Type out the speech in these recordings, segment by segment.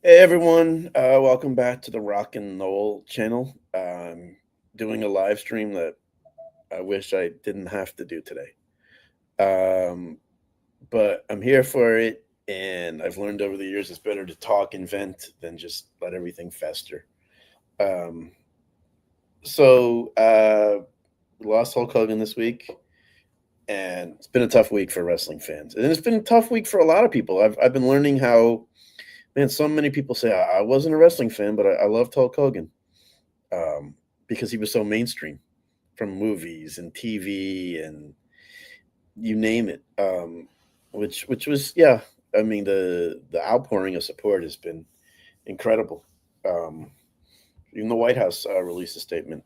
Hey everyone, welcome back to the Rock and Roll channel. Doing a live stream that I wish I didn't have to do today. Um, but I'm here for it, and I've learned over the years it's better to talk and vent than just let everything fester. Um, so we lost Hulk Hogan this week, and it's been a tough week for wrestling fans, and it's been a tough week for a lot of people. I've been learning how, man, so many people say I wasn't a wrestling fan, but I loved Hulk Hogan um, because he was so mainstream from movies and TV and you name it. Which was I mean the outpouring of support has been incredible. Um, Even the White House released a statement,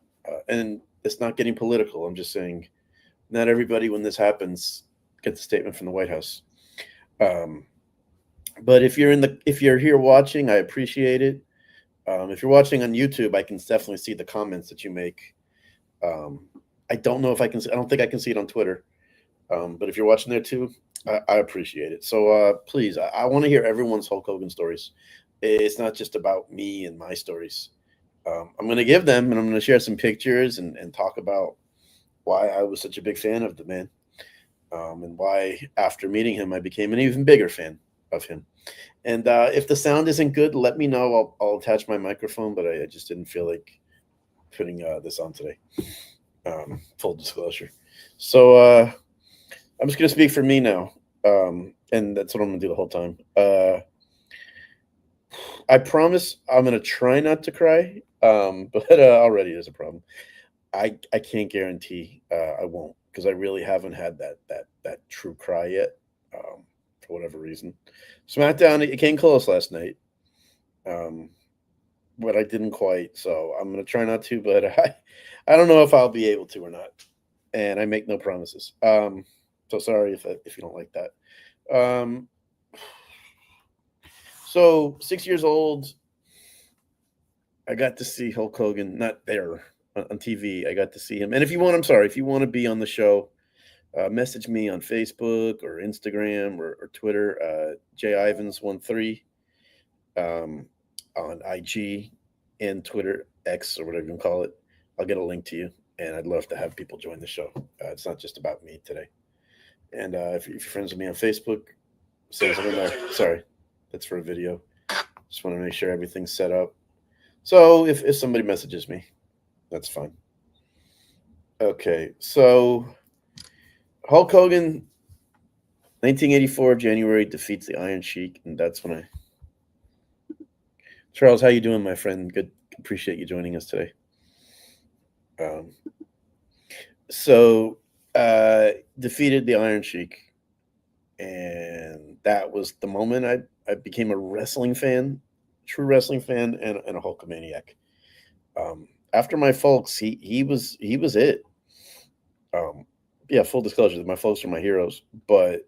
and it's not getting political. I'm just saying, not everybody when this happens gets a statement from the White House. Um, but if you're here watching, I appreciate it. If you're watching on YouTube, I can definitely see the comments that you make. Um, I don't know if I can. I don't think I can see it on Twitter. But if you're watching there too, I appreciate it. So please, I want to hear everyone's Hulk Hogan stories. It's not just about me and my stories. I'm going to give them, and I'm going to share some pictures and talk about why I was such a big fan of the man, and why after meeting him, I became an even bigger fan of him. And if the sound isn't good, let me know. I'll attach my microphone, but I just didn't feel like putting this on today. Full disclosure. So I'm just gonna speak for me now, and that's what I'm gonna do the whole time. I promise I'm gonna try not to cry, but already there's a problem. I can't guarantee I won't because I really haven't had that true cry yet, for whatever reason. SmackDown it came close last night, um, but I didn't quite. So I'm gonna try not to, but I don't know if I'll be able to or not, and I make no promises. So sorry if you don't like that. Um, so 6 years old, I got to see Hulk Hogan, not there on TV. I got to see him. And if you want, I'm sorry, if you want to be on the show, message me on Facebook or Instagram or Twitter, J Ivans13, um, on IG and Twitter X or whatever you can call it. I'll get a link to you, and I'd love to have people join the show. It's not just about me today. And if you're friends with me on Facebook, say something there. Sorry, that's for a video. Just want to make sure everything's set up. So if somebody messages me, that's fine. Okay, so Hulk Hogan, 1984 January defeats the Iron Sheik, and that's when I. Charles, how you doing, my friend? Good, appreciate you joining us today. Um, so defeated the Iron Sheik, and that was the moment I became a wrestling fan, true wrestling fan, and a Hulkamaniac. After my folks, he was it. Um, yeah, full disclosure, my folks are my heroes, but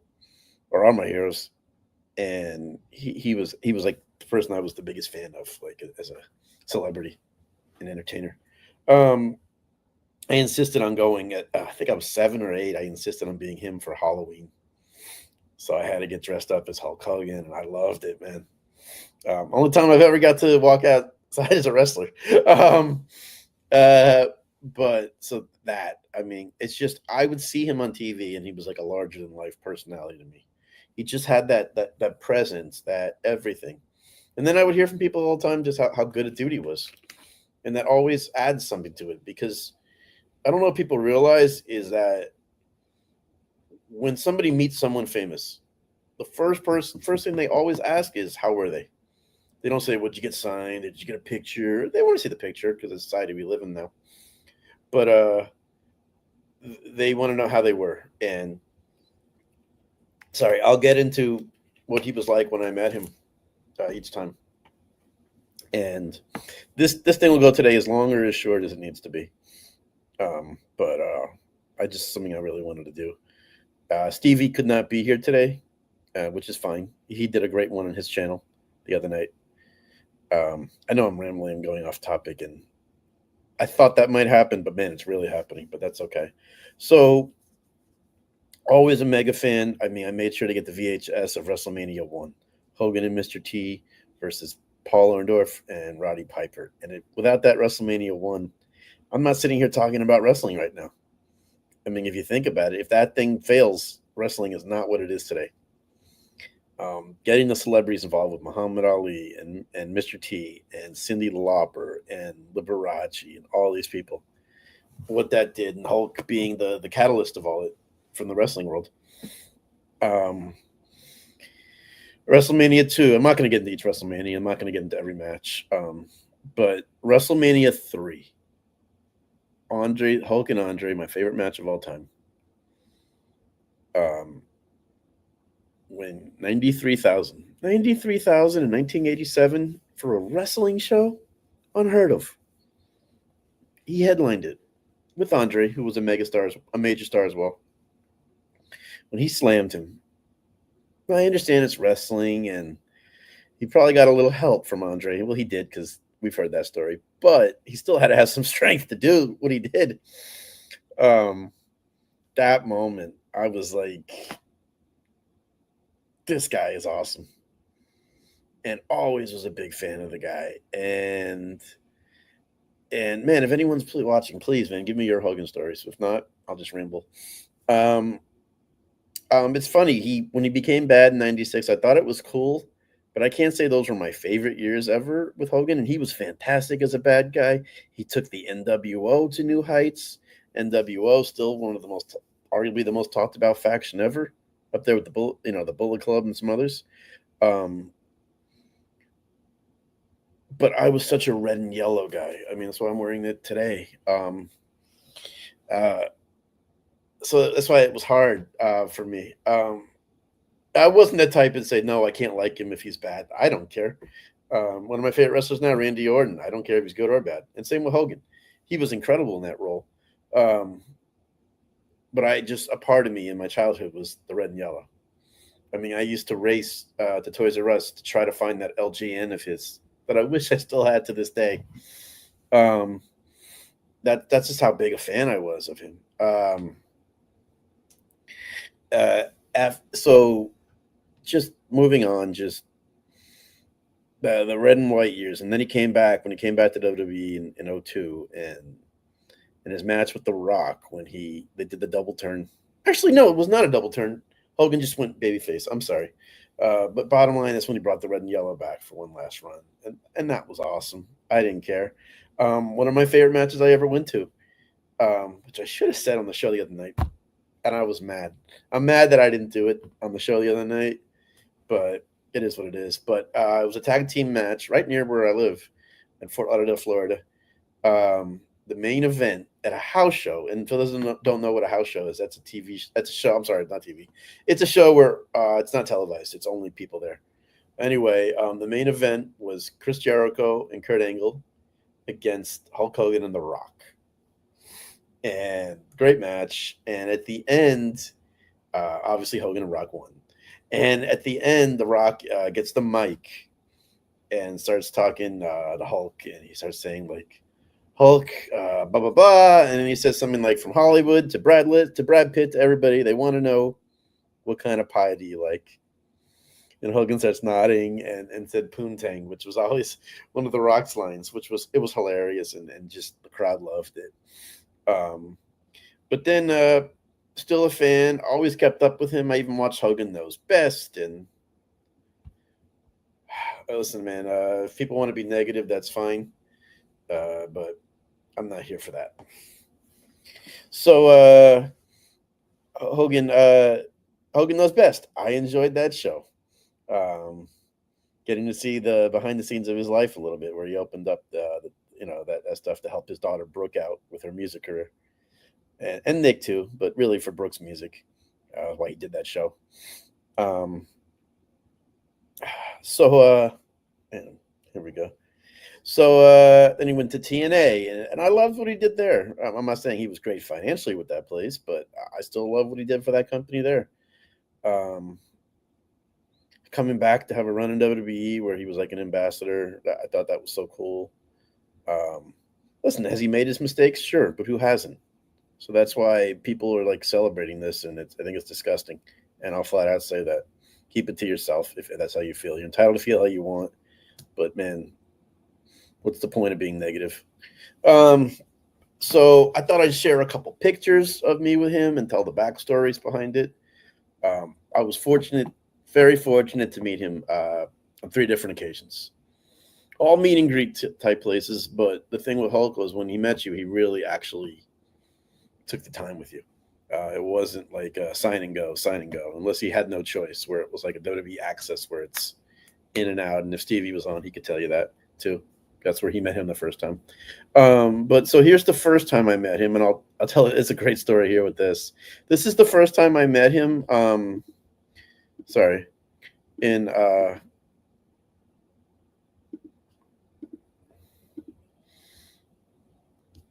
or are my heroes, and he was like the person I was the biggest fan of, like as a celebrity and entertainer. Um, I insisted on going at I think I was 7 or 8. I insisted on being him for Halloween, so I had to get dressed up as Hulk Hogan, and I loved it, man. Only time I've ever got to walk outside as a wrestler. Um, uh, but so that I mean, it's just I would see him on TV, and he was like a larger than life personality to me. He just had that presence, that everything. And then I would hear from people all the time just how good a dude he was, and that always adds something to it because I don't know what people realize is that when somebody meets someone famous, the first thing they always ask is how were they. They don't say, "Would you get signed? Did you get a picture?" They want to see the picture because it's the society we live in now. But they want to know how they were. And sorry, I'll get into what he was like when I met him each time. And this thing will go today as long or as short as it needs to be. But I just something I really wanted to do. Stevie could not be here today, which is fine. He did a great one on his channel the other night. I know I'm rambling, going off topic, and I thought that might happen, but man, it's really happening. But that's okay. So always a mega fan. I mean, I made sure to get the VHS of WrestleMania 1, Hogan and Mr. T versus Paul Orndorff and Roddy Piper. And without that WrestleMania 1, I'm not sitting here talking about wrestling right now. I mean, if you think about it, if that thing fails, wrestling is not what it is today. Getting the celebrities involved with Muhammad Ali and Mr. T and Cyndi Lauper and Liberace and all these people, what that did, and Hulk being the catalyst of all it from the wrestling world. WrestleMania 2, I'm not going to get into each WrestleMania. I'm not going to get into every match. But WrestleMania 3, Hulk and Andre, my favorite match of all time. When 93,000 in 1987 for a wrestling show, unheard of. He headlined it with Andre, who was a major star as well. When he slammed him, I understand it's wrestling, and he probably got a little help from Andre. Well, he did, because we've heard that story, but he still had to have some strength to do what he did. That moment, I was like, this guy is awesome. And always was a big fan of the guy. And man, if anyone's watching, please, man, give me your Hogan stories. If not, I'll just ramble. It's funny. When he became bad in '96, I thought it was cool, but I can't say those were my favorite years ever with Hogan. And he was fantastic as a bad guy. He took the NWO to new heights. NWO still one of the arguably the most talked about faction ever, up there with the Bullet Club and some others. But I was such a red and yellow guy. I mean, that's why I'm wearing it today. So that's why it was hard for me. I wasn't the type to say, no, I can't like him if he's bad. I don't care. One of my favorite wrestlers now, Randy Orton. I don't care if he's good or bad. And same with Hogan. He was incredible in that role. But a part of me in my childhood was the red and yellow. I mean, I used to race to Toys R Us to try to find that LJN of his that I wish I still had to this day. That's just how big a fan I was of him. So just moving on, just the red and white years. And then when he came back to WWE in 2002 and his match with The Rock when they did the double turn. Actually, no, it was not a double turn. Hogan just went babyface. I'm sorry. But bottom line, that's when he brought the red and yellow back for one last run. And that was awesome. I didn't care. One of my favorite matches I ever went to, which I should have said on the show the other night. And I was mad. I'm mad that I didn't do it on the show the other night, but it is what it is. But it was a tag team match right near where I live in Fort Lauderdale, Florida. The main event at a house show. And for those who don't know what a house show is, that's a show. I'm sorry, not TV. It's a show where it's not televised. It's only people there. Anyway, the main event was Chris Jericho and Kurt Angle against Hulk Hogan and The Rock. And great match. And at the end, obviously Hogan and Rock won. And at the end, The Rock gets the mic and starts talking to Hulk. And he starts saying, like, Hulk, blah, blah, blah. And then he says something like, from Hollywood to Brad Pitt to everybody, they want to know, what kind of pie do you like? And Hogan starts nodding and said poontang, which was always one of The Rock's lines, it was hilarious. And just the crowd loved it. But then still a fan, always kept up with him. I even watched Hogan Knows Best. And listen, man, if people want to be negative, that's fine. But I'm not here for that. So Hogan Knows Best. I enjoyed that show. Getting to see the behind the scenes of his life a little bit, where he opened up that stuff to help his daughter Brooke out with her music career, and Nick too, but really for Brooke's music, why he did that show. And here we go. So then he went to TNA, and I loved what he did there. I'm not saying he was great financially with that place, but I still love what he did for that company there. Coming back to have a run in WWE where he was like an ambassador, I thought that was so cool. Listen, has he made his mistakes? Sure, but who hasn't? So that's why people are like celebrating this, and I think it's disgusting. And I'll flat out say that. Keep it to yourself if that's how you feel. You're entitled to feel how you want. But man, what's the point of being negative? Um, so I thought I'd share a couple pictures of me with him and tell the backstories behind it. I was fortunate, very fortunate to meet him on three different occasions, all meet and greet type places. But the thing with Hulk was when he met you, he really actually took the time with you. It wasn't like sign and go, unless he had no choice, where it was like a WWE Access where it's in and out. And if Stevie was on, he could tell you that too. That's where he met him the first time. But so here's the first time I met him, and I'll tell it. It's a great story here with this. This is the first time I met him. Sorry, in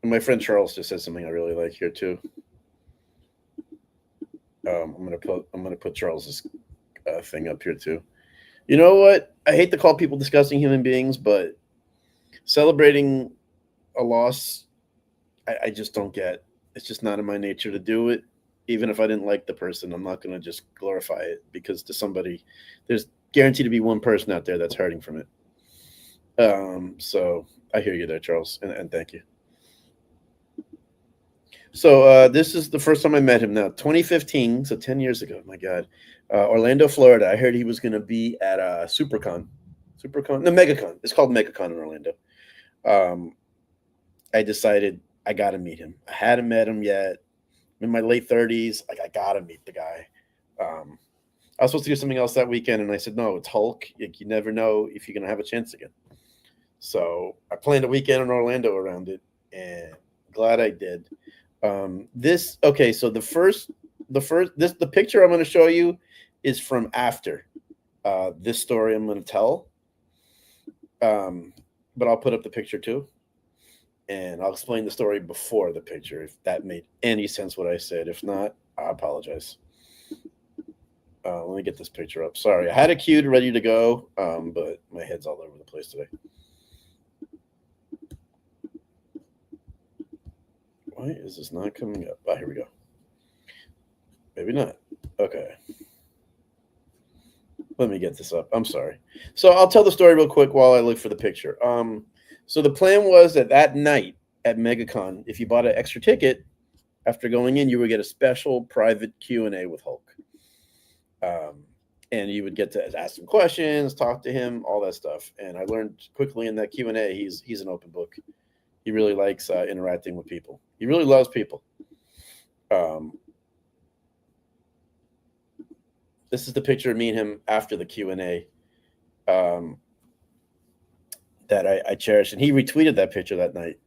my friend Charles just said something I really like here too. I'm gonna put Charles's thing up here too. You know what? I hate to call people disgusting human beings, but celebrating a loss, I just don't get. It's just not in my nature to do it. Even if I didn't like the person, I'm not going to just glorify it because to somebody, there's guaranteed to be one person out there that's hurting from it. So I hear you there, Charles, and thank you. So this is the first time I met him now, 2015, so 10 years ago. My God. Orlando, Florida. I heard he was going to be at SuperCon. SuperCon? No, MegaCon. It's called MegaCon in Orlando. Um, I decided I got to meet him. I hadn't met him yet. I'm in my late 30s. Like, I got to meet the guy. I was supposed to do something else that weekend, and I said, no, it's Hulk. Like, you never know if you're going to have a chance again. So I planned a weekend in Orlando around it, and glad I did. Okay, so the picture I'm going to show you is from after this story I'm going to tell. But I'll put up the picture too, and I'll explain the story before the picture if that made any sense what I said. If not, I apologize. Let me get this picture up. Sorry, I had it queued ready to go, but my head's all over the place today. Why is this not coming up? Oh, here we go. Maybe not. Okay. Let me get this up. I'm sorry. So I'll tell the story real quick while I look for the picture. So the plan was that night at MegaCon, if you bought an extra ticket, after going in, you would get a special private Q&A with Hulk. And you would get to ask him questions, talk to him, all that stuff. And I learned quickly in that Q&A, he's an open book. He really likes interacting with people. He really loves people. This is the picture of me and him after the Q&A that I cherish. And he retweeted that picture that night.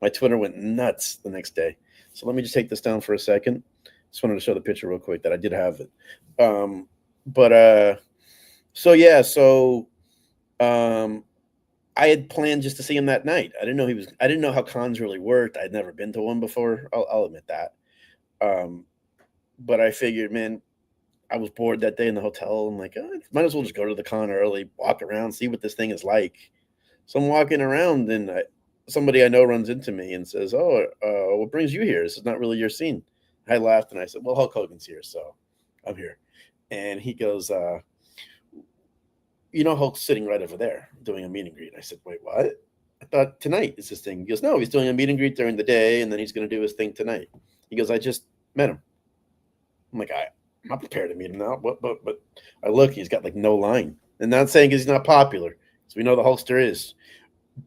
My Twitter went nuts the next day. So let me just take this down for a second. Just wanted to show the picture real quick that I did have it. I had planned just to see him that night. I didn't know how cons really worked. I'd never been to one before. I'll admit that. But I figured, man, I was bored that day in the hotel. I'm like, might as well just go to the con early, walk around, see what this thing is like. So I'm walking around, and somebody I know runs into me and says, "Oh, what brings you here? This is not really your scene." I laughed and I said, "Well, Hulk Hogan's here, so I'm here." And he goes, Hulk's sitting right over there doing a meet and greet. I said, "Wait, what? I thought tonight is his thing." He goes, "No, he's doing a meet and greet during the day, and then he's going to do his thing tonight." He goes, "I just met him." I'm like, I'm not prepared to meet him now. But I look, he's got like no line. And not saying he's not popular, because we know the Hulkster is.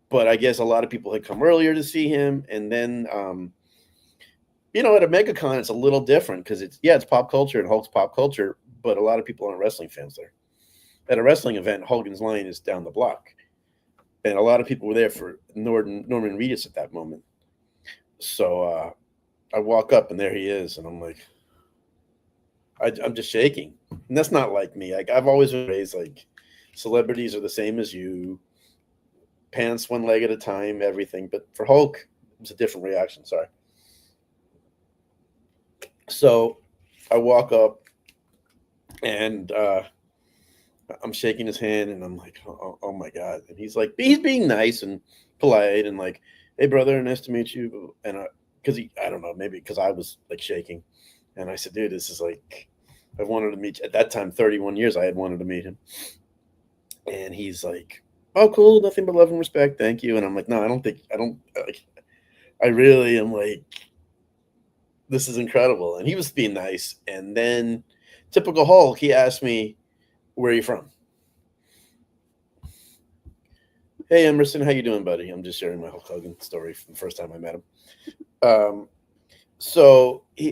But I guess a lot of people had come earlier to see him. And then, at a MegaCon, it's a little different because it's pop culture and Hulk's pop culture, but a lot of people aren't wrestling fans there. At a wrestling event, Hogan's line is down the block. And a lot of people were there for Norman Reedus at that moment. So I walk up and there he is. And I'm like, I'm just shaking. And that's not like me. Like, I've always been raised like celebrities are the same as you. Pants one leg at a time, everything. But for Hulk, it was a different reaction. Sorry. So I walk up and I'm shaking his hand and I'm like, oh my God. And he's being nice and polite and like, "Hey brother, nice to meet you." And I don't know, maybe because I was like shaking. And I said, "Dude, this is like, I wanted to meet you." At that time, 31 years, I had wanted to meet him. And he's like, oh, cool, nothing but love and respect, thank you. And I'm like, no, I don't, like, I really am like, this is incredible. And he was being nice. And then, typical Hulk, he asked me, where are you from? Hey, Emerson, how you doing, buddy? I'm just sharing my Hulk Hogan story from the first time I met him. Um,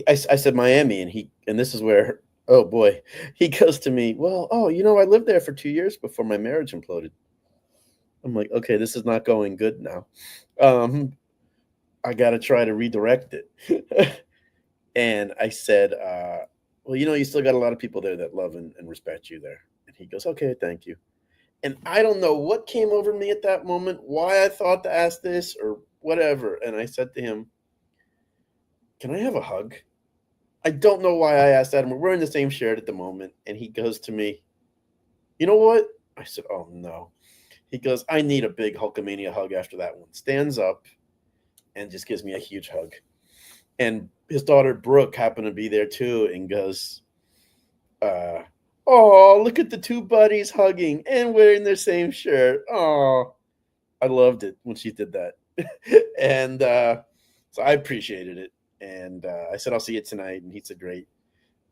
I said Miami, and this is where, oh boy, he goes to me, well, oh, I lived there for 2 years before my marriage imploded. I'm like, okay, this is not going good now. Um, I got to try to redirect it. And I said, well, you still got a lot of people there that love and respect you there. And he goes, okay, thank you. And I don't know what came over me at that moment, why I thought to ask this or whatever. And I said to him, can I have a hug? I don't know why I asked that. We're in the same shirt at the moment. And he goes to me, you know what? I said, oh, no. He goes, I need a big Hulkamania hug after that one. Stands up and just gives me a huge hug. And his daughter, Brooke, happened to be there too and goes, uh, oh, look at the two buddies hugging and wearing their same shirt. Oh, I loved it when she did that. And so I appreciated it. And I said, I'll see you tonight. And he said, great.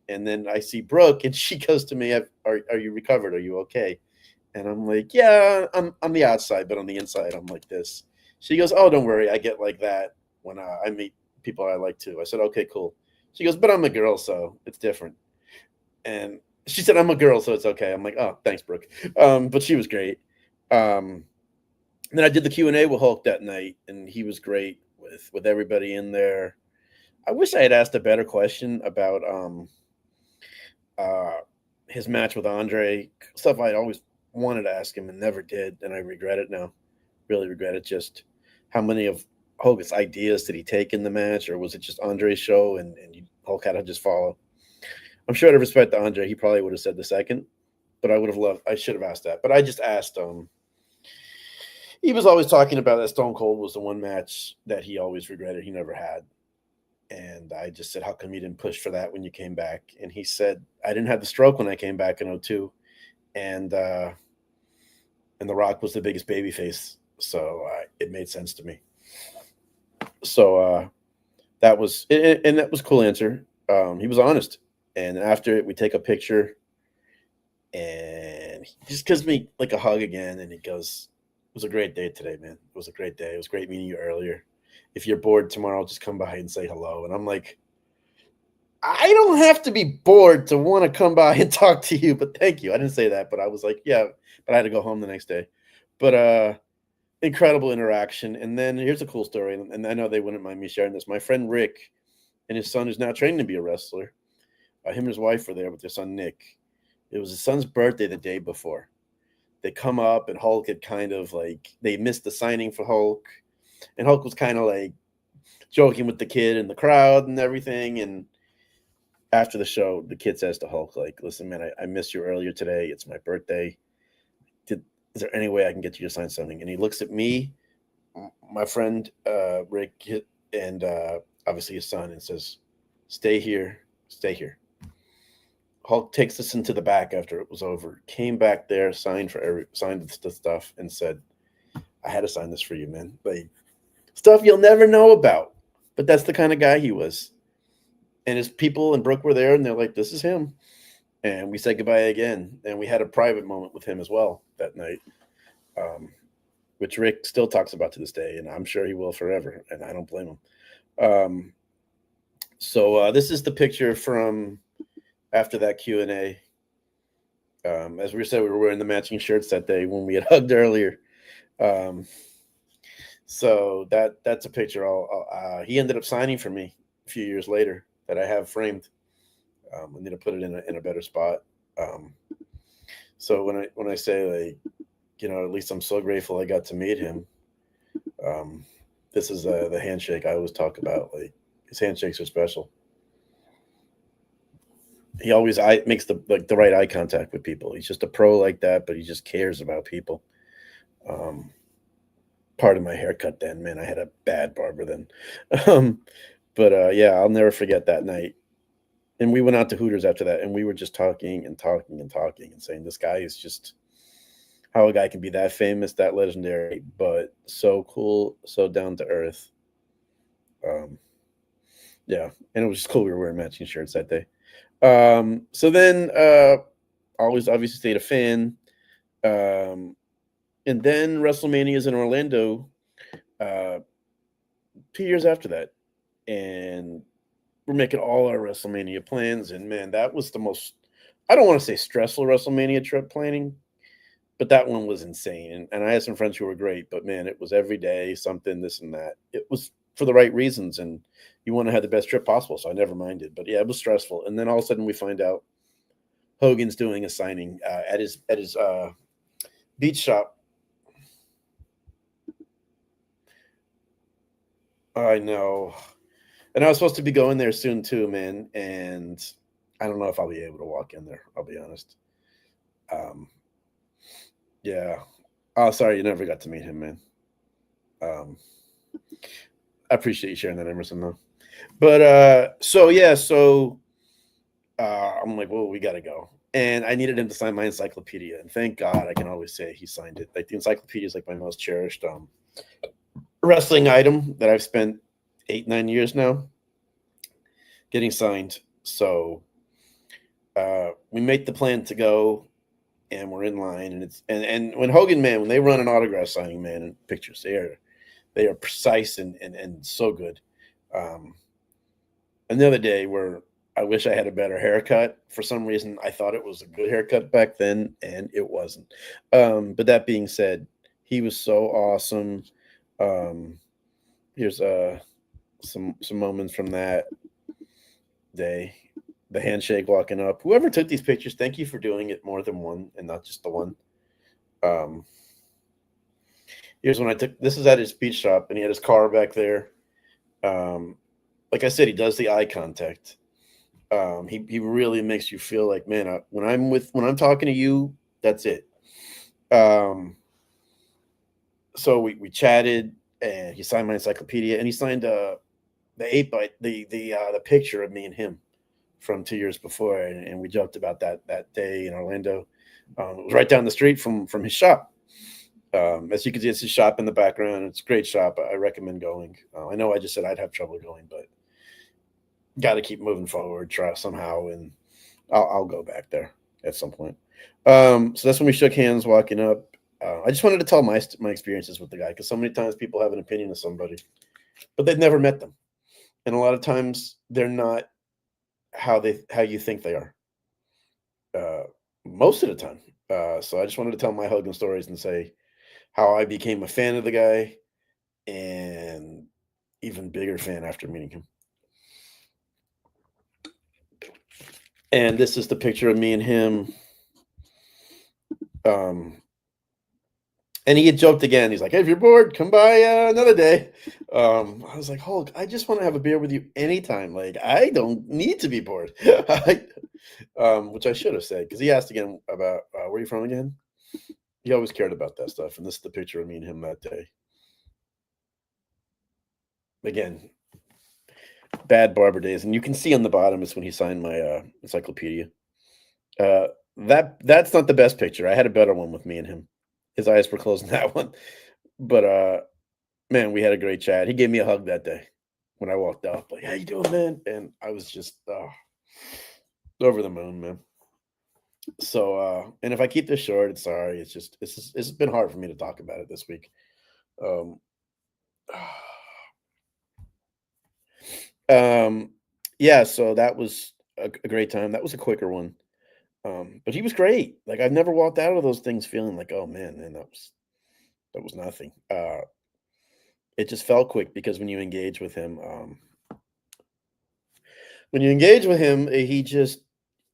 And then I see Brooke, and she goes to me, are you recovered? Are you okay? And I'm like, yeah, I'm on the outside, but on the inside, I'm like this. She goes, oh, don't worry. I get like that when I meet people I like too. I said, okay, cool. She goes, but I'm a girl, so it's different. And she said, I'm a girl, so it's okay. I'm like, oh, thanks, Brooke. But she was great. And then I did the Q&A with Hulk that night, and he was great with everybody in there. I wish I had asked a better question about uh, his match with Andre, stuff I always wanted to ask him and never did, and I regret it now. Really regret it. Just how many of Hogan's ideas did he take in the match, or was it just Andre's show and Hulk had to just follow? I'm sure out of respect to Andre, he probably would have said the second, but I should have asked that. But I just asked he was always talking about that Stone Cold was the one match that he always regretted he never had. And I just said, how come you didn't push for that when you came back? And he said, I didn't have the stroke when I came back in 02. And The Rock was the biggest babyface. So it made sense to me. So that was, and that was a cool answer. He was honest. And after it, we take a picture and he just gives me like a hug again. And he goes, it was a great day today, man. It was a great day. It was great meeting you earlier. If you're bored tomorrow, just come by and say hello. And I'm like, I don't have to be bored to want to come by and talk to you, but thank you. I didn't say that, but I was like, yeah, but I had to go home the next day. But incredible interaction. And then here's a cool story, and I know they wouldn't mind me sharing this. My friend Rick and his son is now training to be a wrestler. Him and his wife were there with their son Nick. It was his son's birthday the day before. They come up, and Hulk had kind of like, they missed the signing for Hulk, and Hulk was kind of like joking with the kid in the crowd and everything. And after the show, the kid says to Hulk, like, listen, man, I missed you earlier today. It's my birthday. Is there any way I can get you to sign something? And he looks at me, my friend Rick, and obviously his son, and says, stay here, stay here. Hulk takes us into the back after it was over, came back there, signed the stuff, and said, I had to sign this for you, man. Like, stuff you'll never know about. But that's the kind of guy he was. And his people and Brooke were there, and they're like, this is him. And we said goodbye again. And we had a private moment with him as well that night, which Rick still talks about to this day, and I'm sure he will forever, and I don't blame him. So this is the picture from after that Q&A. As we said, we were wearing the matching shirts that day when we had hugged earlier. So that's a picture. He ended up signing for me a few years later that I have framed. I need to put it in a better spot. So when I say, like, at least I'm so grateful I got to meet him. This is the handshake I always talk about. Like, his handshakes are special. He always makes the right eye contact with people. He's just a pro like that, but he just cares about people. Part of my haircut then, man, I had a bad barber then. But yeah, I'll never forget that night. And we went out to Hooters after that, and we were just talking and talking and talking and saying, this guy is just, how a guy can be that famous, that legendary, but so cool, so down to earth. Um, yeah, and it was just cool we were wearing matching shirts that day. So then, always obviously stayed a fan. Um, and then WrestleMania is in Orlando 2 years after that, and we're making all our WrestleMania plans. And man, that was the most, I don't want to say stressful WrestleMania trip planning, but that one was insane. And I had some friends who were great, but man, it was every day something, this and that. It was for the right reasons, and you want to have the best trip possible. So I never minded, but yeah, it was stressful. And then all of a sudden we find out Hogan's doing a signing at his beach shop. I know, and I was supposed to be going there soon too, man. And I don't know if I'll be able to walk in there. I'll be honest. Um, yeah. Oh, sorry, you never got to meet him, man. Um, I appreciate you sharing that, Emerson, though. But so yeah, so I'm like, well, we got to go. And I needed him to sign my encyclopedia. And thank God I can always say he signed it. Like the encyclopedia is like my most cherished wrestling item that I've spent 8, 9 years now getting signed. So we make the plan to go, and we're in line. And it's and when Hogan, man, when they run an autograph signing, man, and pictures, they are precise and so good. Um, Another day where I wish I had a better haircut. For some reason, I thought it was a good haircut back then, and it wasn't. But that being said, he was so awesome. Um, Here's some moments from that day. The handshake walking up. Whoever took these pictures, thank you for doing it more than one and not just the one. Um, Here's when I took. This is at his beach shop, and he had his car back there. Um, like I said, he does the eye contact. He really makes you feel like, man, when I'm talking to you, that's it. Um, so we chatted, and he signed my encyclopedia, and he signed the 8 by the picture of me and him from 2 years before, and we joked about that day in Orlando. It was right down the street from his shop. As you can see, it's his shop in the background. It's a great shop. I recommend going. I know I just said I'd have trouble going, but got to keep moving forward, try somehow, and I'll go back there at some point. So that's when we shook hands walking up. I just wanted to tell my experiences with the guy because so many times people have an opinion of somebody, but they've never met them, and a lot of times they're not how you think they are. Uh, Most of the time. So I just wanted to tell my Hogan stories and say how I became a fan of the guy and even bigger fan after meeting him. And this is the picture of me and him. Um, and he had joked again. He's like, "Hey, if you're bored, come by another day." I was like, "Hulk, I just want to have a beer with you anytime. Like, I don't need to be bored." Which I should have said because he asked again about where you from again. He always cared about that stuff, and this is the picture of me and him that day. Again, bad barber days, and you can see on the bottom is when he signed my encyclopedia. Uh, that's not the best picture. I had a better one with me and him. His eyes were closed in that one, but man, we had a great chat. He gave me a hug that day when I walked up. Like, how you doing, man? And I was just over the moon, man. So, and if I keep this short, it's sorry. It's been hard for me to talk about it this week. Um, um, yeah. So that was a great time. That was a quicker one. But he was great. Like I've never walked out of those things feeling like, oh man, that was nothing. It just felt quick because when you engage with him, he just,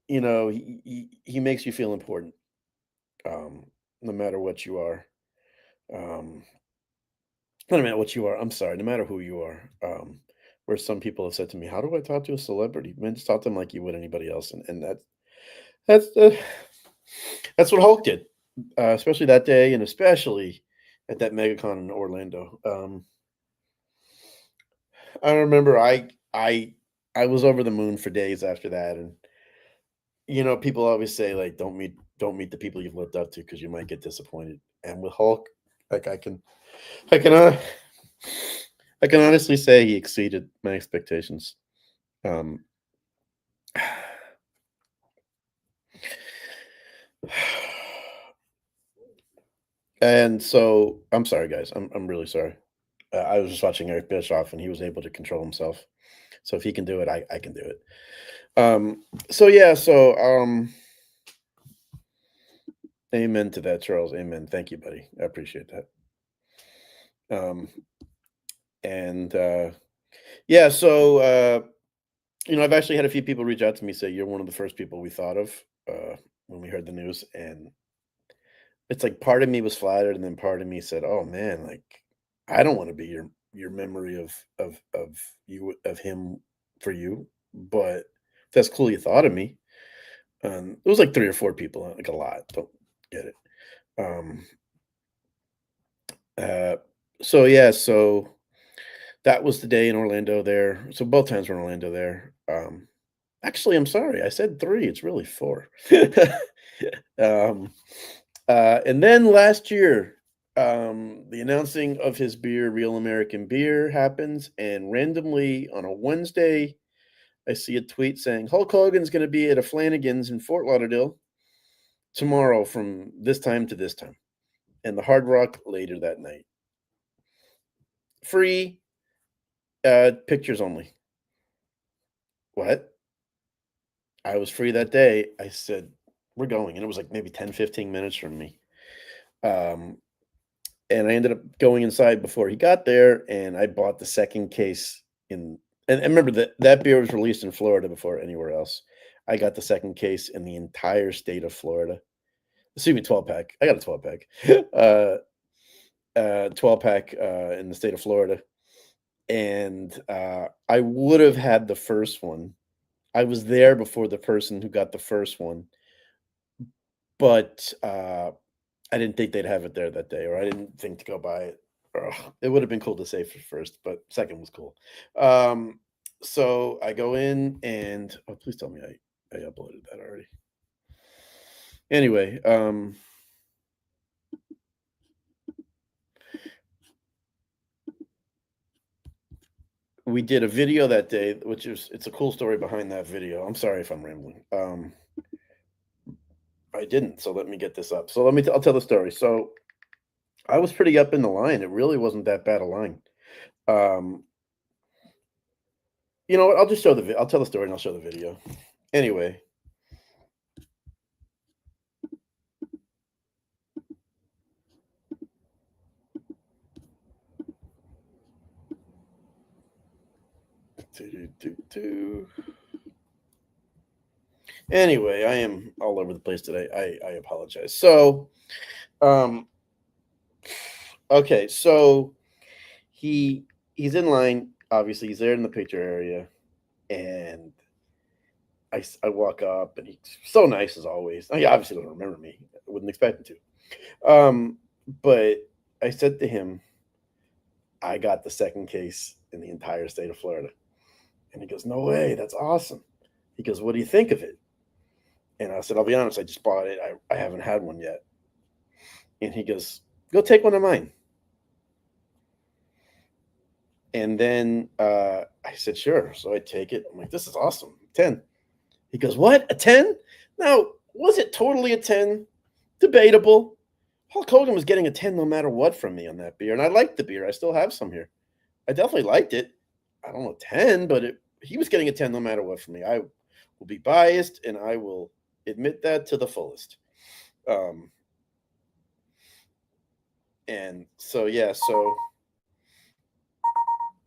he makes you feel important, no matter what you are. Um, no matter what you are, I'm sorry, no matter who you are. Where some people have said to me, "How do I talk to a celebrity?" Man, just talk to them like you would anybody else, and that's that's what Hulk did, especially that day, and especially at that MegaCon in Orlando. I remember I was over the moon for days after that, and people always say like, "Don't meet don't meet the people you've lived up to because you might get disappointed. And with Hulk, like I can, uh, I can honestly say he exceeded my expectations. Um, and so I'm sorry, guys. I'm really sorry. I was just watching Eric Bischoff, and he was able to control himself. So if he can do it, I can do it. So yeah, so amen to that, Charles. Amen. Thank you, buddy. I appreciate that. And yeah, so I've actually had a few people reach out to me say you're one of the first people we thought of when we heard the news, and it's like part of me was flattered, and then part of me said, "Oh man, like I don't want to be your memory of him for you, but that's cool you thought of me." It was like 3 or 4 people, like a lot. Don't get it. Um, uh, so yeah, so that was the day in Orlando there. So both times we're in Orlando there. Actually, I'm sorry, I said 3. It's really 4. um, and then last year, the announcing of his beer, Real American Beer, happens, and randomly on a Wednesday, I see a tweet saying Hulk Hogan's going to be at a Flanagan's in Fort Lauderdale tomorrow from this time to this time, and the Hard Rock later that night. Free, pictures only. What? I was free that day. I said, we're going. And it was like maybe 10, 15 minutes from me. Um, and I ended up going inside before he got there, and I bought the second case and remember that beer was released in Florida before anywhere else. I got the second case in the entire state of Florida. Excuse me, 12 pack. I got a 12 pack. 12 pack in the state of Florida. And I would have had the first one. I was there before the person who got the first one, but I didn't think they'd have it there that day, or I didn't think to go buy it. Ugh, it would have been cool to save for first, but second was cool. So I go in and please tell me I uploaded that already. Anyway, we did a video that day, it's a cool story behind that video. I'm sorry if I'm rambling. I didn't, so let me get this up. So I'll tell the story. So I was pretty up in the line. It really wasn't that bad a line. You know what? I'll just I'll tell the story and I'll show the video. Anyway. Anyway, I am all over the place today. I apologize. So, okay, so he's in line. Obviously, he's there in the picture area, and I walk up, and he's so nice as always. He obviously doesn't remember me. I wouldn't expect him to. But I said to him, I got the second case in the entire state of Florida. And he goes, no way, that's awesome. He goes, what do you think of it? And I said, I'll be honest, I just bought it. I haven't had one yet. And he goes, go take one of mine. And then I said, sure. So I take it. I'm like, this is awesome. 10. He goes, what? A 10? Now, was it totally a 10? Debatable. Hulk Hogan was getting a 10 no matter what from me on that beer. And I liked the beer. I still have some here. I definitely liked it. I don't know, 10, but he was getting a 10 no matter what from me. I will be biased, and I will admit that to the fullest. And so, yeah, so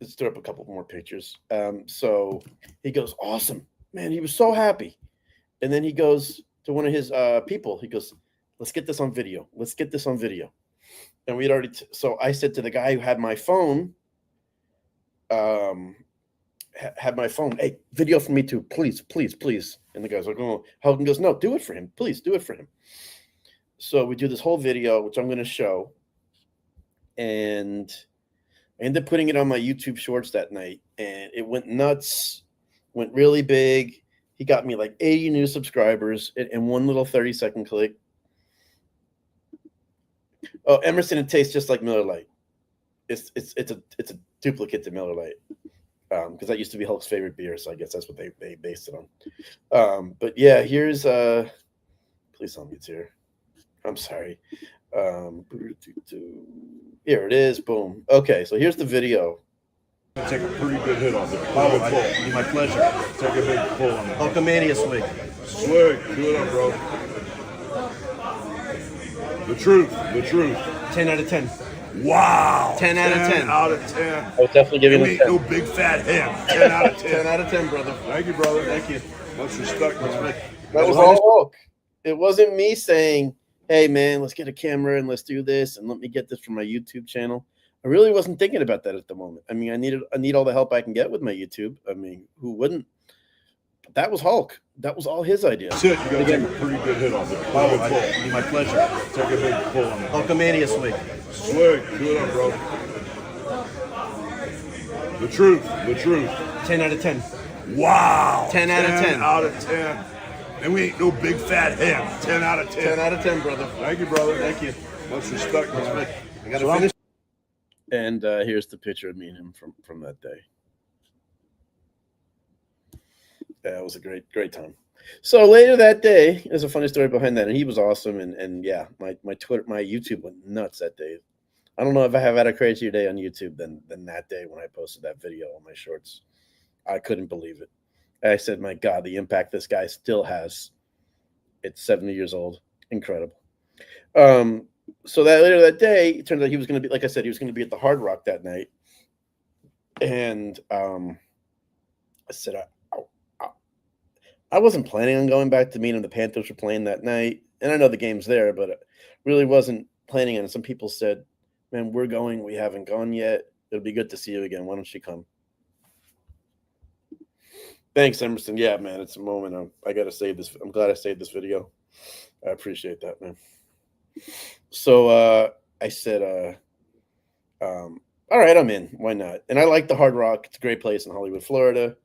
let's throw up a couple more pictures. So he goes, awesome, man. He was so happy. And then he goes to one of his people. He goes, let's get this on video. Let's get this on video. And we'd already, so I said to the guy who had my phone, had my phone, hey, video for me too, please, please, please. And the guy's like, oh, Hogan goes, no, do it for him. Please do it for him. So we do this whole video, which I'm going to show. And I ended up putting it on my YouTube shorts that night, and it went nuts, went really big. He got me like 80 new subscribers in one little 30-second clip. Oh, Emerson, it tastes just like Miller Lite. It's a duplicate to Miller Lite. Because that used to be Hulk's favorite beer, so I guess that's what they based it on. But yeah, here's please tell me it's here. I'm sorry. Here it is. Boom. Okay, so here's the video. Take a pretty good hit on there. Oh, My pleasure. take a big pull on there. Hulkamania swig. Swig, do it up, bro. The truth, the truth. 10 out of 10. Wow. 10 out of 10. Out of 10. I was definitely giving You it ain't 10. no big fat ham. 10 out of 10. 10 out of 10, brother. Thank you, brother. Thank you. Much respect, man. That was all Hulk. It wasn't me saying, hey, man, let's get a camera and let's do this and let me get this from my YouTube channel. I really wasn't thinking about that at the moment. I mean, I need all the help I can get with my YouTube. I mean, who wouldn't? But that was Hulk. That was all his idea. That's it. You got to take a pretty good hit on there. Oh, my pleasure. Take a big pull on there. Hulkamania swig. Swig, do it up, bro. The truth, the truth. 10 out of 10. Wow. 10 out of 10. out of 10. And we ain't no big fat ham. 10 out of 10. 10 out of 10, brother. Thank you, brother. Thank you. Much respect, man. I got to finish. And here's the picture of me and him from that day. Yeah, it was a great time. So later that day, there's a funny story behind that, and he was awesome. And yeah, my YouTube went nuts that day. I don't know if I have had a crazier day on YouTube than that day when I posted that video on my shorts. I couldn't believe it. I said, my God, the impact this guy still has. It's 70 years old. Incredible. So that later that day, it turns out he was going to be, like I said, he was going to be at the Hard Rock that night. And I said, I wasn't planning on going back to meet him. The Panthers were playing that night. And I know the game's there, but I really wasn't planning on it. Some people said, man, we're going. We haven't gone yet. It'll be good to see you again. Why don't you come? Thanks, Emerson. Yeah, man, it's a moment. I got to save this. I'm glad I saved this video. I appreciate that, man. So I said, all right, I'm in. Why not? And I like the Hard Rock. It's a great place in Hollywood, Florida.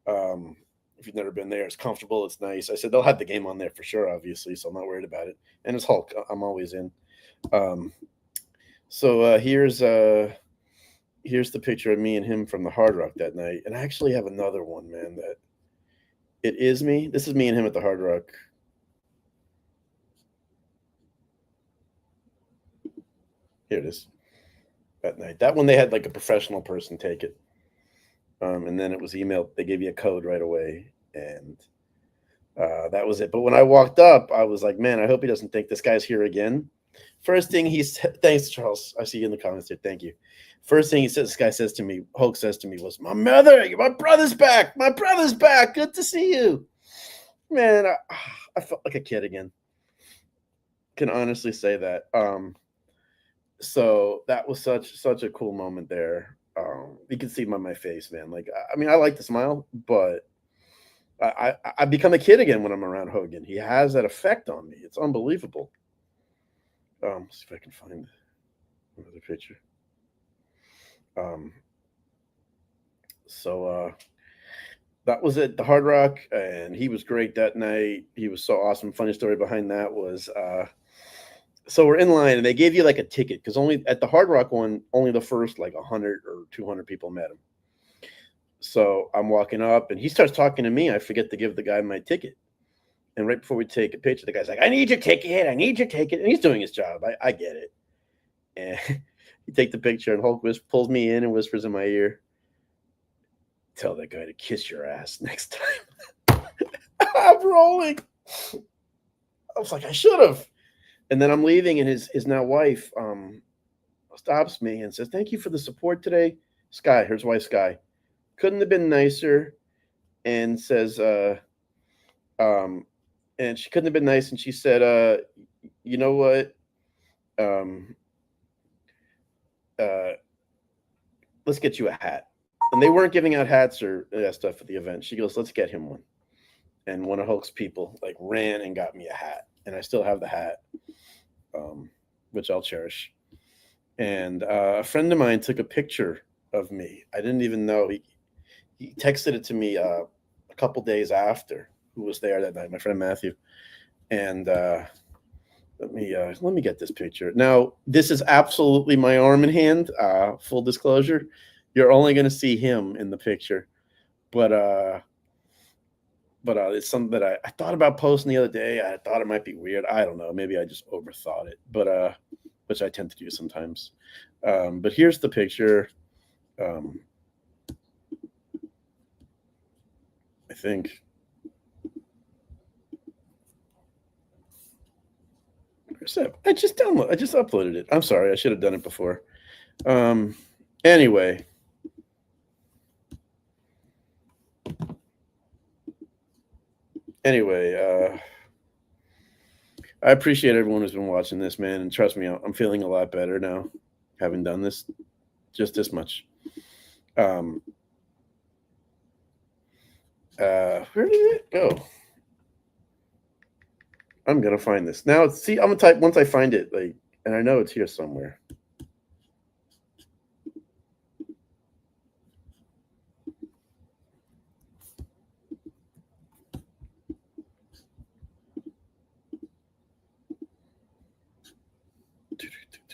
If you've never been there, it's comfortable. It's nice. I said they'll have the game on there for sure, obviously, so I'm not worried about it. And it's Hulk. I'm always in. So here's the picture of me and him from the Hard Rock that night. And I actually have another one, man, that it is me. This is me and him at the Hard Rock. Here it is. That night. That one they had like a professional person take it. And then it was emailed. They gave you a code right away. And that was it. But when I walked up, I was like, man, I hope he doesn't think this guy's here again. First thing he said, thanks, Charles. I see you in the comments here. Thank you. First thing this guy says to me, Hulk says to me, was, my brother's back. My brother's back. Good to see you. Man, I felt like a kid again. Can honestly say that. So that was such a cool moment there. You can see my face, man. Like, I mean, I like to smile, but I become a kid again when I'm around Hogan. He has that effect on me. It's unbelievable. Let's see if I can find another picture. So that was it, the Hard Rock, and he was great that night. He was so awesome. Funny story behind that was, so we're in line, and they gave you like a ticket because only at the Hard Rock one, only the first like 100 or 200 people met him. So I'm walking up, and he starts talking to me. I forget to give the guy my ticket. And right before we take a picture, the guy's like, I need your ticket. I need your ticket. And he's doing his job. I get it. And you take the picture, and Hulk pulls me in and whispers in my ear, tell that guy to kiss your ass next time. I'm rolling. I was like, I should have. And then I'm leaving, and his now wife stops me and says, thank you for the support today. Sky, here's wife Sky. Couldn't have been nicer. And says, and she couldn't have been nice. And she said, you know what? Let's get you a hat. And they weren't giving out hats or stuff at the event. She goes, let's get him one. And one of Hulk's people like ran and got me a hat. And I still have the hat, which I'll cherish. And a friend of mine took a picture of me. I didn't even know. He texted it to me a couple days after, who was there that night, my friend Matthew. And Let me get this picture. Now, this is absolutely my arm and hand. Full disclosure, you're only going to see him in the picture, but it's something that I thought about posting the other day. I thought it might be weird. I don't know. Maybe I just overthought it, but which I tend to do sometimes. But here's the picture. I think. I just uploaded it. I'm sorry. I should have done it before. Anyway. I appreciate everyone who's been watching this, man. And trust me, I'm feeling a lot better now, having done this just this much. Where did it go? I'm gonna find this now. See, I'm gonna type once I find it, and I know it's here somewhere.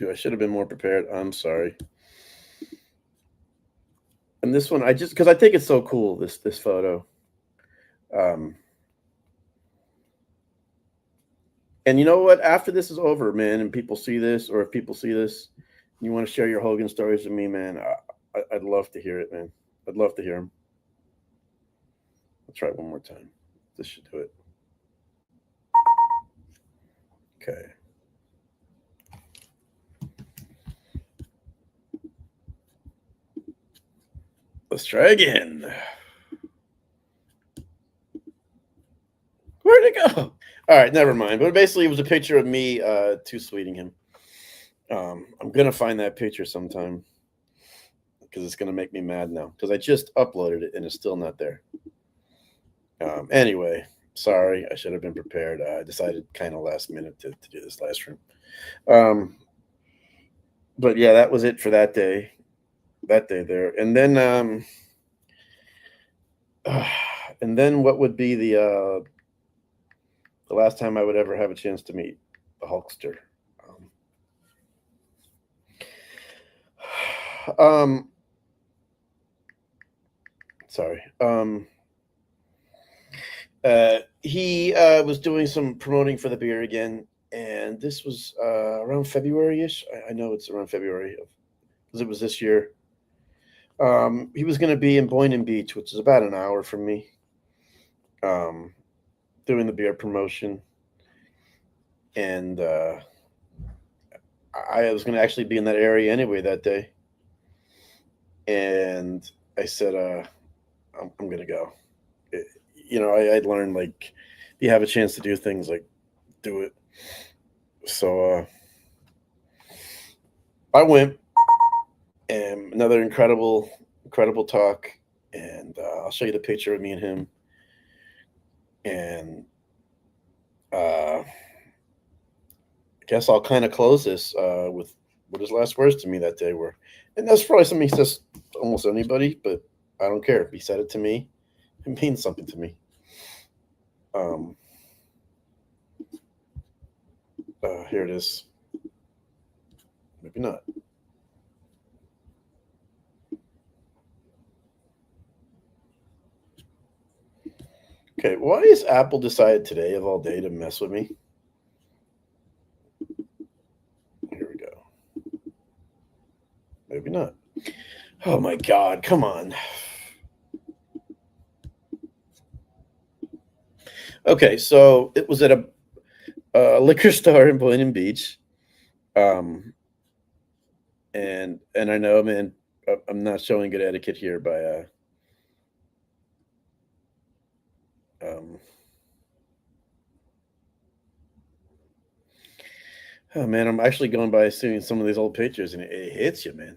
I should have been more prepared. I'm sorry. And this one, because I think it's so cool. This photo. And you know what? After this is over, man, and people see this, or if people see this, you want to share your Hogan stories with me, man. I'd love to hear it, man. I'd love to hear them. I'll try one more time. This should do it. Okay. Let's try again. Where'd it go? All right, never mind. But basically, it was a picture of me too sweeting him. I'm gonna find that picture sometime because it's gonna make me mad now because I just uploaded it and it's still not there. Anyway, sorry, I should have been prepared. I decided kind of last minute to do this live stream. But yeah, that was it for that day. That day there, and then what would be the last time I would ever have a chance to meet the Hulkster? Sorry. He was doing some promoting for the beer again, and this was around February-ish. I know it's around February because it was this year. He was going to be in Boynton Beach, which is about an hour from me, doing the beer promotion. And I was going to actually be in that area anyway that day. And I said, I'm going to go. I'd learned, if you have a chance to do things, do it. So I went, and another incredible talk. And I'll show you the picture of me and him. And I guess I'll kind of close this with what his last words to me that day were. And that's probably something he says to almost anybody, but I don't care. If he said it to me, it means something to me. Here it is. Maybe not. Okay, why has Apple decided today of all day to mess with me? Here we go. Maybe not. Oh my God, come on. Okay, so it was at a liquor store in Boynton Beach. And I know, man, I'm not showing good etiquette here by oh man, I'm actually going by seeing some of these old pictures, and it hits you, man.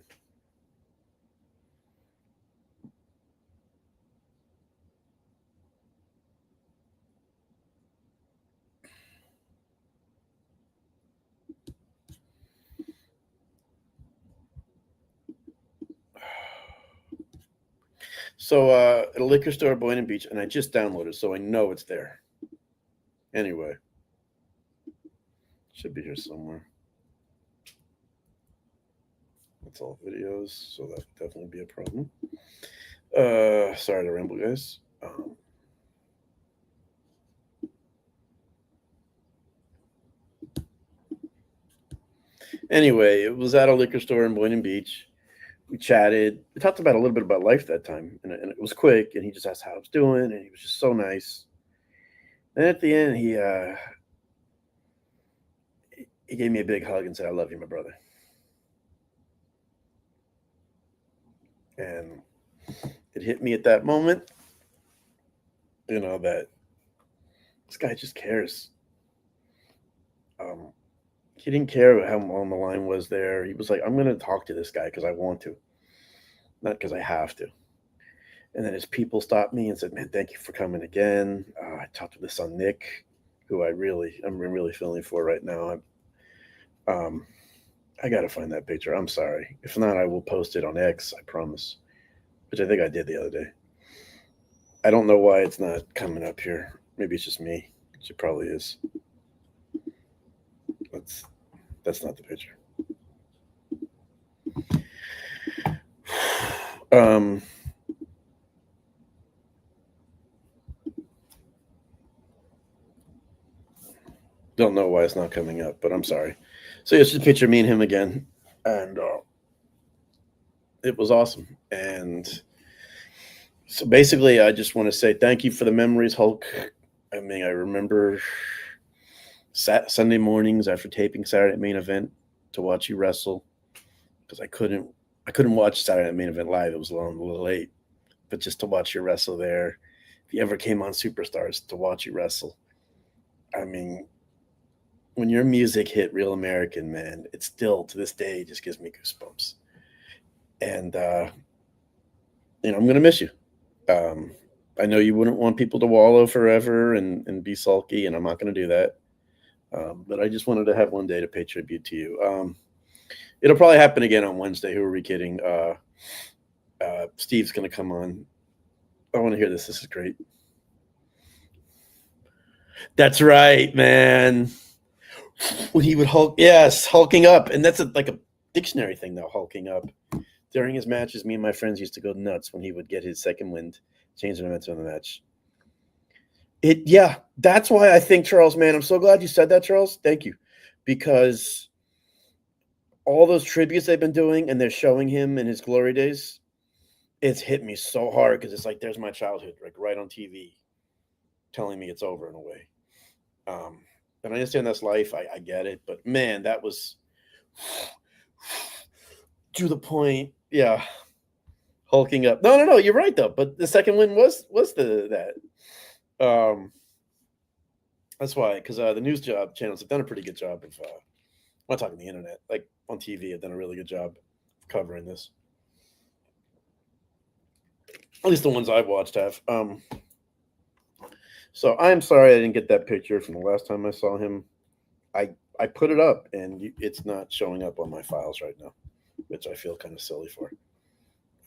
So at a liquor store at Boynton Beach, and I just downloaded, so I know it's there. Anyway, Should be here somewhere. That's all videos, so that would definitely be a problem. Sorry to ramble, guys. Anyway, it was at a liquor store in Boynton Beach. We chatted. We talked about a little bit about life that time, and it was quick. And he just asked how I was doing, and he was just so nice. And at the end, he gave me a big hug and said, "I love you, my brother." And it hit me at that moment, that this guy just cares. He didn't care how long the line was there. He was like, "I'm going to talk to this guy because I want to, not because I have to." And then his people stopped me and said, "Man, thank you for coming again." I talked with his son Nick, who I'm really feeling for right now. I got to find that picture. I'm sorry. If not, I will post it on X. I promise. Which I think I did the other day. I don't know why it's not coming up here. Maybe it's just me. Which it probably is. That's not the picture. Don't know why it's not coming up, but I'm sorry. So it's just a picture of me and him again, and it was awesome. And so basically, I just want to say thank you for the memories, Hulk. I mean, I remember Sunday mornings after taping Saturday Main Event to watch you wrestle because I couldn't watch Saturday Main Event live. It was a little late, but just to watch you wrestle there. If you ever came on Superstars, to watch you wrestle. I mean, when your music hit Real American, man, it still to this day just gives me goosebumps. And I'm gonna miss you. I know you wouldn't want people to wallow forever and be sulky, and I'm not gonna do that. But I just wanted to have one day to pay tribute to you. It'll probably happen again on Wednesday. Who are we kidding? Steve's gonna come on. I want to hear this. This is great. That's right, man. When he would hulk, yes, hulking up, and that's like a dictionary thing, though. Hulking up during his matches, me and my friends used to go nuts when he would get his second wind, change the momentum of the match. Yeah, that's why I think, Charles, man, I'm so glad you said that, Charles. Thank you, because all those tributes they've been doing and they're showing him in his glory days, it's hit me so hard because it's like there's my childhood, like right on TV, telling me it's over in a way. And I understand that's life. I get it, but man, that was to the point. Yeah, hulking up. No. You're right though. But the second win was that. That's why, because the news channels have done a pretty good job of. I'm not talking the internet, like on TV, have done a really good job of covering this. At least the ones I've watched have. So I'm sorry I didn't get that picture from the last time I saw him. I put it up and it's not showing up on my files right now, which I feel kind of silly for.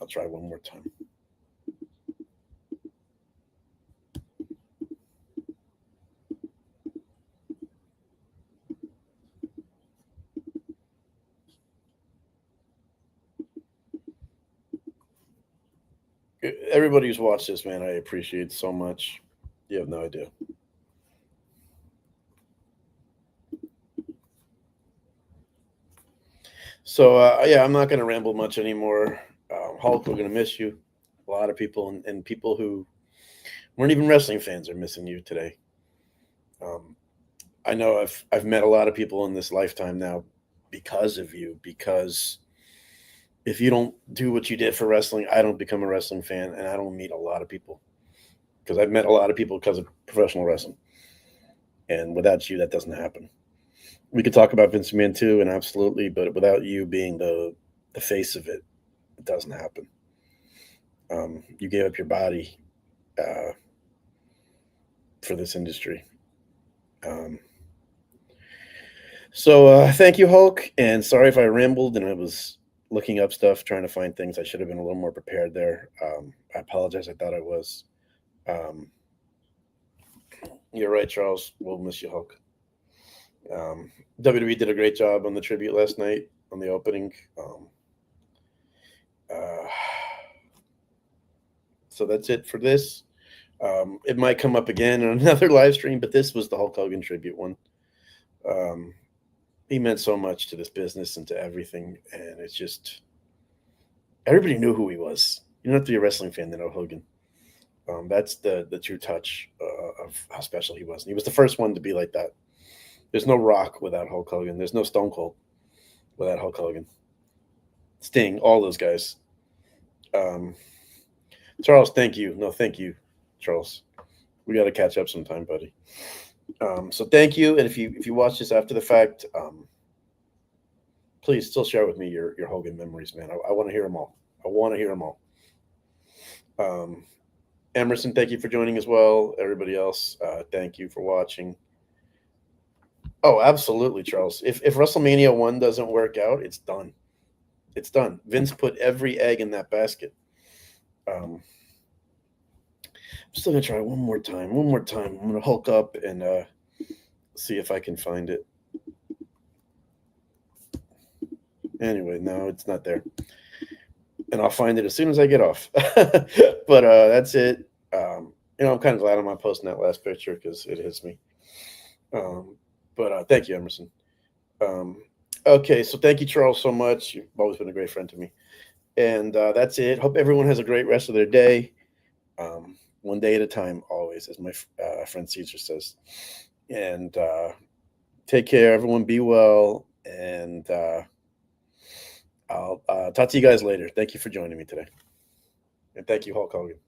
I'll try one more time. Everybody who's watched this, man, I appreciate so much. You have no idea. So yeah, I'm not going to ramble much anymore. Hulk, we're going to miss you. A lot of people and people who weren't even wrestling fans are missing you today. I know I've met a lot of people in this lifetime now because of you. Because if you don't do what you did for wrestling, I don't become a wrestling fan, and I don't meet a lot of people because I've met a lot of people because of professional wrestling. And without you, that doesn't happen. We could talk about Vince McMahon too, and absolutely, but without you being the face of it, it doesn't happen. You gave up your body for this industry. So thank you, Hulk, and sorry if I rambled and I was looking up stuff, trying to find things. I should have been a little more prepared there. I apologize. I thought I was. You're right, Charles. We'll miss you, Hulk. WWE did a great job on the tribute last night on the opening. So that's it for this. It might come up again on another live stream, but this was the Hulk Hogan tribute one. He meant so much to this business and to everything, and it's just everybody knew who he was. You don't have to be a wrestling fan to know Hogan. That's the true touch of how special he was. And he was the first one to be like that. There's no Rock without Hulk Hogan. There's no Stone Cold without Hulk Hogan. Sting, all those guys. Charles, thank you. No, thank you, Charles. We got to catch up sometime, buddy. So thank you. And if you watch this after the fact, please still share with me your Hogan memories, man. I want to hear them all. I want to hear them all. Emerson, thank you for joining as well. Everybody else, thank you for watching. Oh, absolutely, Charles. If WrestleMania 1 doesn't work out, it's done. It's done. Vince put every egg in that basket. I'm still going to try one more time. I'm going to Hulk up and see if I can find it. Anyway, no, it's not there. And I'll find it as soon as I get off. But that's it. I'm kind of glad I'm not posting that last picture because it hits me. But thank you, Emerson. Okay, so thank you, Charles, so much. You've always been a great friend to me. And that's it. Hope everyone has a great rest of their day. One day at a time, always, as my friend Caesar says. And take care, everyone. Be well. And I'll talk to you guys later. Thank you for joining me today. And thank you, Hulk Hogan.